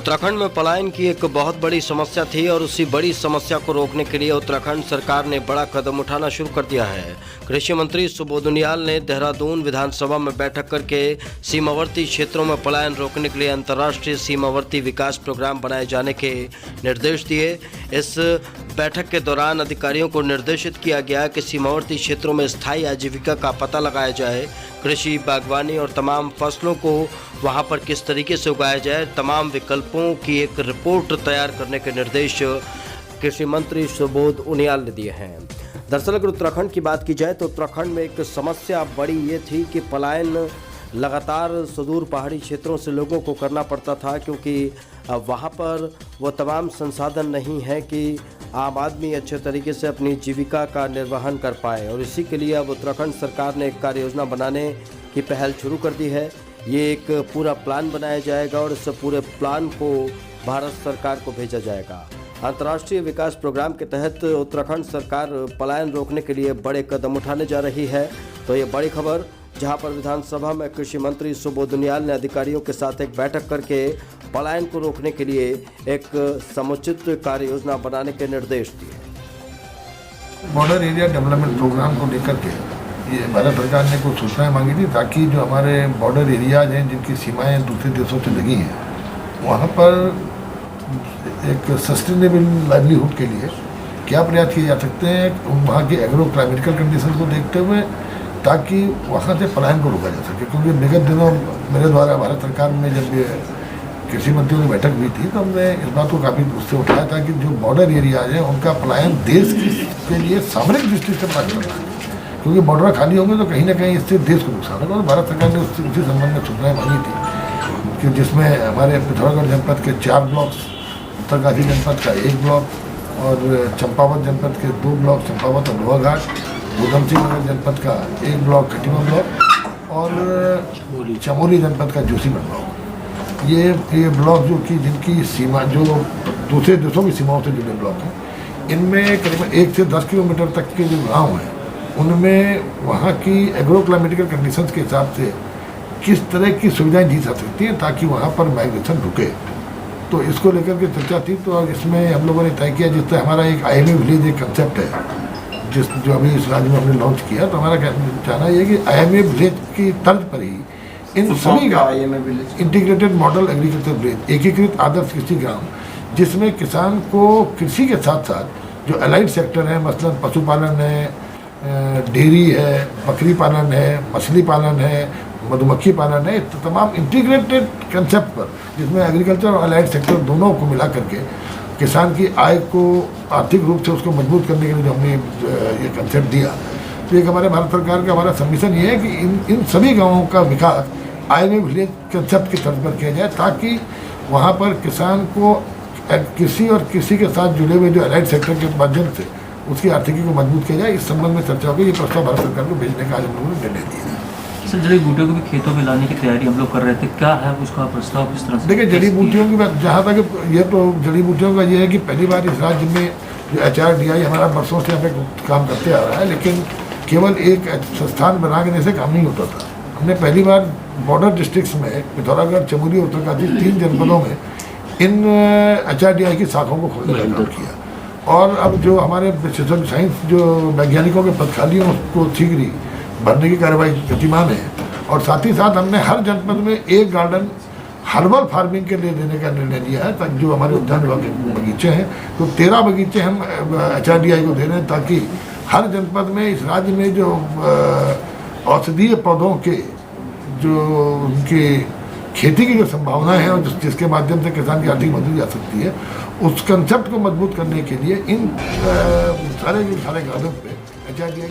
उत्तराखंड में पलायन की एक बहुत बड़ी समस्या थी और उसी बड़ी समस्या को रोकने के लिए उत्तराखंड सरकार ने बड़ा कदम उठाना शुरू कर दिया है। कृषि मंत्री सुबोध उनियाल ने देहरादून विधानसभा में बैठक करके सीमावर्ती क्षेत्रों में पलायन रोकने के लिए अंतर्राष्ट्रीय सीमावर्ती विकास प्रोग्राम बनाए जाने के निर्देश दिए। इस बैठक के दौरान अधिकारियों को निर्देशित किया गया कि सीमावर्ती क्षेत्रों में स्थायी आजीविका का पता लगाया जाए, कृषि, बागवानी और तमाम फसलों को वहां पर किस तरीके से उगाया जाए, तमाम विकल्पों की एक रिपोर्ट तैयार करने के निर्देश कृषि मंत्री सुबोध उनियाल ने दिए हैं। दरअसल अगर उत्तराखंड की बात की जाए तो उत्तराखंड में एक समस्या बड़ी ये थी कि पलायन लगातार सुदूर पहाड़ी क्षेत्रों से लोगों को करना पड़ता था, क्योंकि वहाँ पर वो तमाम संसाधन नहीं है कि आम आदमी अच्छे तरीके से अपनी जीविका का निर्वहन कर पाए। और इसी के लिए अब उत्तराखंड सरकार ने एक कार्य योजना बनाने की पहल शुरू कर दी है। ये एक पूरा प्लान बनाया जाएगा और इस पूरे प्लान को भारत सरकार को भेजा जाएगा। अंतर्राष्ट्रीय विकास प्रोग्राम के तहत उत्तराखंड सरकार पलायन रोकने के लिए बड़े कदम उठाने जा रही है। तो ये बड़ी खबर, जहां पर विधानसभा में कृषि मंत्री सुबोध उनियाल ने अधिकारियों के साथ एक बैठक करके पलायन को रोकने के लिए एक समुचित कार्य योजना बनाने के निर्देश दिए। बॉर्डर एरिया डेवलपमेंट प्रोग्राम को लेकर के ये भारत सरकार ने कुछ सूचनाएं मांगी थी, ताकि जो हमारे बॉर्डर एरियाज हैं जिनकी सीमाएं दूसरे देशों से लगी हैं, वहाँ पर एक सस्टेनेबल लाइवलीहुड के लिए क्या प्रयास किए जा सकते हैं वहाँ के एग्रो क्लाइमेटिकल कंडीशन को देखते हुए, ताकि वहाँ से पलायन को रोका जा सके। क्योंकि विगत दिनों मेरे द्वारा भारत सरकार में जब कृषि मंत्रियों की बैठक हुई थी तो हमने इस बात को काफ़ी उससे उठाया था कि जो बॉर्डर एरियाज हैं उनका पलायन देश के लिए सामरिक दृष्टि से बात करना है, क्योंकि बॉर्डर खाली होंगे तो कहीं ना कहीं इससे देश को नुकसान होगा। और भारत सरकार ने उसी संबंध में सूचनाएं मांगी थी कि जिसमें हमारे पिथौरागढ़ जनपद के 4 ब्लॉक्स, उत्तरकाशी जनपद का 1 ब्लॉक और चंपावत जनपद के 2 ब्लॉक, चंपावत और लोहाघाट, ऊधमसिंह नगर जनपद का 1 ब्लॉक खटीमा ब्लॉक और चमोली जनपद का जोशीमठ ब्लॉक, ये ब्लॉक जो कि जिनकी सीमा जो दूसरे देशों की सीमाओं से जुड़े ब्लॉक हैं, इनमें करीबन 1 से 10 किलोमीटर तक के जो गांव हैं उनमें वहाँ की एग्रो क्लाइमेटिकल कंडीशंस के हिसाब से किस तरह की सुविधाएं दी जा सकती हैं ताकि वहाँ पर माइग्रेशन रुके। तो इसको लेकर के चर्चा थी। तो इसमें हम लोगों ने तय किया, जिससे हमारा एक IMA विलेज एक कंसेप्ट है जो अभी इस राज्य में हमने लॉन्च किया। तो हमारा कहना यह है कि IMA विलेज की तर्ज पर ही इन सभी का इंटीग्रेटेड मॉडल एग्रीकल्चर विलेज, एकीकृत आदर्श कृषि ग्राम, जिसमें किसान को कृषि के साथ साथ जो अलाइड सेक्टर है, मसलन पशुपालन है, डेयरी है, बकरी पालन है, मछली पालन है, मधुमक्खी पालन है, तो तमाम इंटीग्रेटेड कंसेप्ट पर, जिसमें एग्रीकल्चर और अलाइड सेक्टर दोनों को मिला करके किसान की आय को आर्थिक रूप से उसको मजबूत करने के लिए जो हमने ये कंसेप्ट दिया। तो एक हमारे भारत सरकार का हमारा सबमिशन ये है कि इन सभी गाँवों का विकास IMA विलेज कंसेप्ट की तर्ज पर किया जाए, ताकि वहाँ पर किसान को कृषि और कृषि के साथ जुड़े हुए जो अलाइड सेक्टर के माध्यम से उसकी आर्थिकी को मजबूत किया जाए। इस संबंध में चर्चा होगी। ये प्रस्ताव भारत सरकार को भेजने का आज हम लोगों ने निर्णय दिया है। सर, जड़ी बूटियों को भी खेतों में लाने की तैयारी हम लोग कर रहे थे, क्या है उसका प्रस्ताव, किस तरह से? देखिए, जड़ी बूटियों की बात जहाँ तक ये, तो जड़ी बूटियों का ये है कि पहली बार इस राज्य में जो HRDI हमारा बरसों से यहाँ पे काम करते आ रहा है, लेकिन केवल एक संस्थान बनाने से काम नहीं होता था। हमने पहली बार बॉर्डर डिस्ट्रिक्ट्स में पिथौरागढ़, चमोली, उत्तरकाशी 3 जनपदों में इन HRDI की शाखाओं को खोलने का काम किया। और अब जो हमारे साइंस जो वैज्ञानिकों के पद खालियों को शीघ्र ही भरने की कार्रवाई गतिमान है। और साथ ही साथ हमने हर जनपद में 1 गार्डन हर्बल फार्मिंग के लिए देने का निर्णय लिया है, ताकि जो हमारे उद्यान विभाग के बगीचे हैं, तो 13 बगीचे हम HRDI को दे रहे हैं, ताकि हर जनपद में इस राज्य में जो औषधीय पौधों के जो उनकी खेती की जो संभावनाएं हैं और जिसके माध्यम से किसान की आर्थिक मदद जा सकती है, उस कंसेप्ट को मजबूत करने के लिए इन सारे गार्डन पे HRDI